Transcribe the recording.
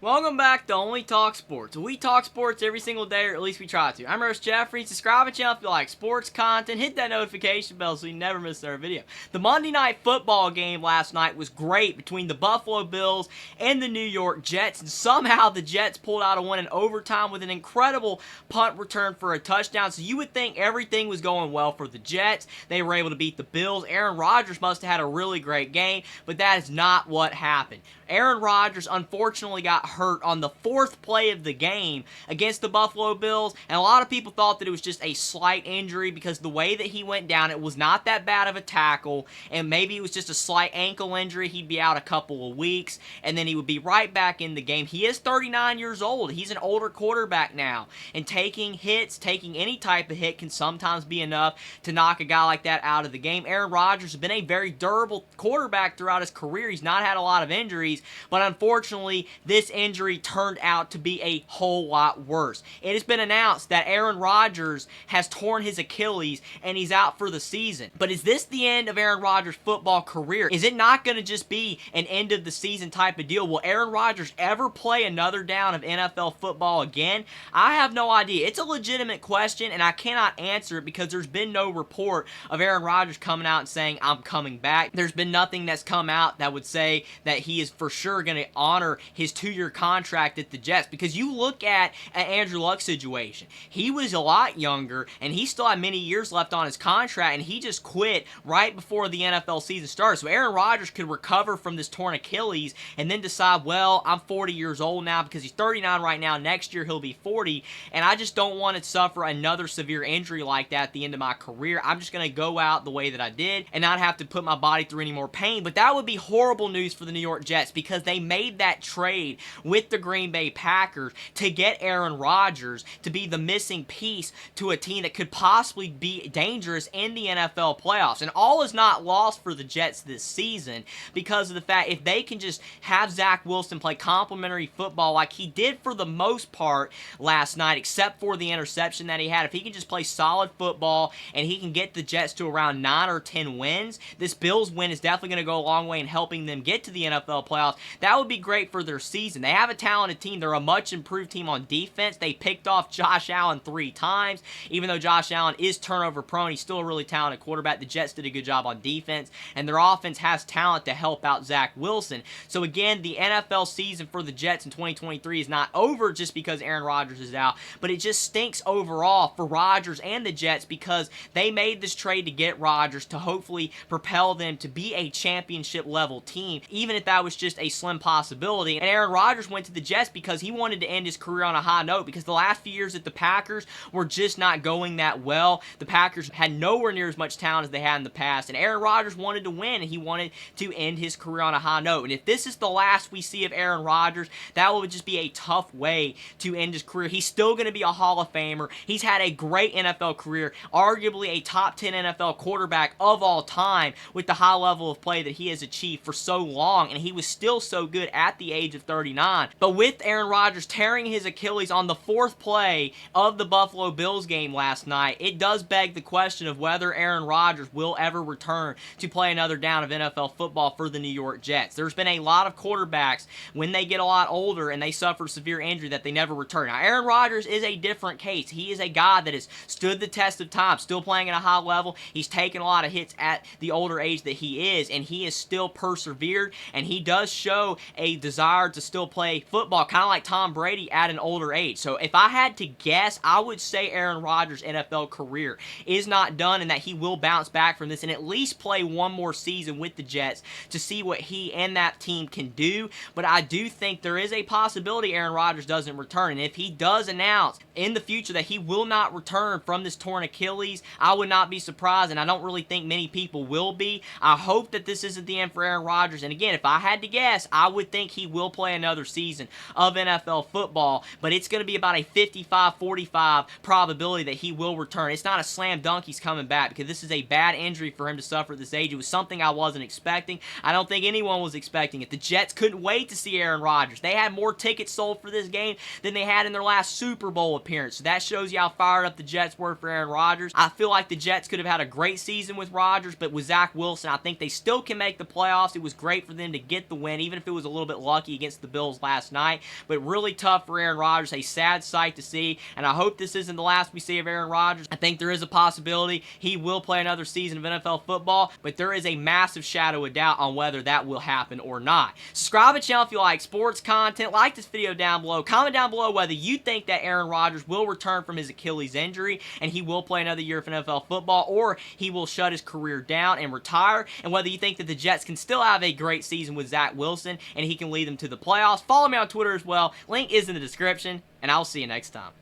Welcome back to Only Talk Sports. We talk sports every single day, or at least we try to. I'm Ross Jeffrey. Subscribe to the channel if you like sports content. Hit that notification bell so you never miss our video. The Monday Night Football game last night was great between the Buffalo Bills and the New York Jets, and somehow the Jets pulled out a win in overtime with an incredible punt return for a touchdown. So you would think everything was going well for the Jets. They were able to beat the Bills. Aaron Rodgers must have had a really great game, but that is not what happened. Aaron Rodgers unfortunately got hurt on the fourth play of the game against the Buffalo Bills, and a lot of people thought that it was just a slight injury because the way that he went down, it was not that bad of a tackle, and maybe it was just a slight ankle injury. He'd be out a couple of weeks, and then he would be right back in the game. He is 39 years old. He's an older quarterback now, and taking hits, taking any type of hit can sometimes be enough to knock a guy like that out of the game. Aaron Rodgers has been a very durable quarterback throughout his career. He's not had a lot of injuries, but unfortunately, this injury turned out to be a whole lot worse. It has been announced that Aaron Rodgers has torn his Achilles and he's out for the season. But is this the end of Aaron Rodgers' football career? Is it not going to just be an end of the season type of deal? Will Aaron Rodgers ever play another down of NFL football again? I have no idea. It's a legitimate question, and I cannot answer it because there's been no report of Aaron Rodgers coming out and saying, I'm coming back. There's been nothing that's come out that would say that he is for sure going to honor his 2-year contract at the Jets, because you look at Andrew Luck's situation. He was a lot younger, and he still had many years left on his contract, and he just quit right before the NFL season started. So Aaron Rodgers could recover from this torn Achilles and then decide, well, I'm 40 years old now because he's 39 right now. Next year he'll be 40, and I just don't want to suffer another severe injury like that at the end of my career. I'm just going to go out the way that I did and not have to put my body through any more pain. But that would be horrible news for the New York Jets, because they made that trade with the Green Bay Packers to get Aaron Rodgers to be the missing piece to a team that could possibly be dangerous in the NFL playoffs. And all is not lost for the Jets this season, because of the fact if they can just have Zach Wilson play complimentary football like he did for the most part last night, except for the interception that he had, if he can just play solid football and he can get the Jets to around 9 or 10 wins, this Bills win is definitely going to go a long way in helping them get to the NFL playoffs. That would be great for their season. They have a talented team. They're a much improved team on defense. They picked off Josh Allen 3 times. Even though Josh Allen is turnover prone, he's still a really talented quarterback. The Jets did a good job on defense, and their offense has talent to help out Zach Wilson. So again, the NFL season for the Jets in 2023 is not over just because Aaron Rodgers is out, but it just stinks overall for Rodgers and the Jets, because they made this trade to get Rodgers to hopefully propel them to be a championship level team, even if that was just a slim possibility. And Aaron Rodgers went to the Jets because he wanted to end his career on a high note, because the last few years at the Packers were just not going that well. The Packers had nowhere near as much talent as they had in the past, and Aaron Rodgers wanted to win, and he wanted to end his career on a high note. And if this is the last we see of Aaron Rodgers, that would just be a tough way to end his career. He's still going to be a Hall of Famer. He's had a great NFL career, arguably a top 10 NFL quarterback of all time, with the high level of play that he has achieved for so long, and he was still so good at the age of 39. But with Aaron Rodgers tearing his Achilles on the fourth play of the Buffalo Bills game last night, it does beg the question of whether Aaron Rodgers will ever return to play another down of NFL football for the New York Jets. There's been a lot of quarterbacks when they get a lot older and they suffer severe injury that they never return. Now, Aaron Rodgers is a different case. He is a guy that has stood the test of time, still playing at a high level. He's taken a lot of hits at the older age that he is, and he has still persevered, and he does show a desire to still play football, kind of like Tom Brady at an older age. So if I had to guess, I would say Aaron Rodgers' NFL career is not done, and that he will bounce back from this and at least play one more season with the Jets to see what he and that team can do. But I do think there is a possibility Aaron Rodgers doesn't return, and if he does announce in the future that he will not return from this torn Achilles, I would not be surprised, and I don't really think many people will be. I hope that this isn't the end for Aaron Rodgers, and again, if I had to guess, I would think he will play another season of NFL football, but it's going to be about a 55-45 probability that he will return. It's not a slam dunk he's coming back, because this is a bad injury for him to suffer at this age. It was something I wasn't expecting. I don't think anyone was expecting it. The Jets couldn't wait to see Aaron Rodgers. They had more tickets sold for this game than they had in their last Super Bowl appearance. So that shows you how fired up the Jets were for Aaron Rodgers. I feel like the Jets could have had a great season with Rodgers, but with Zach Wilson, I think they still can make the playoffs. It was great for them to get the win, even if it was a little bit lucky against the Bills Cardinals last night. But really tough for Aaron Rodgers, a sad sight to see, and I hope this isn't the last we see of Aaron Rodgers. I think there is a possibility he will play another season of NFL football, but there is a massive shadow of doubt on whether that will happen or not. Subscribe to the channel if you like sports content. Like this video down below. Comment down below whether you think that Aaron Rodgers will return from his Achilles injury and he will play another year of NFL football, or he will shut his career down and retire, and whether you think that the Jets can still have a great season with Zach Wilson and he can lead them to the playoffs. Follow me on Twitter as well. Link is in the description, and I'll see you next time.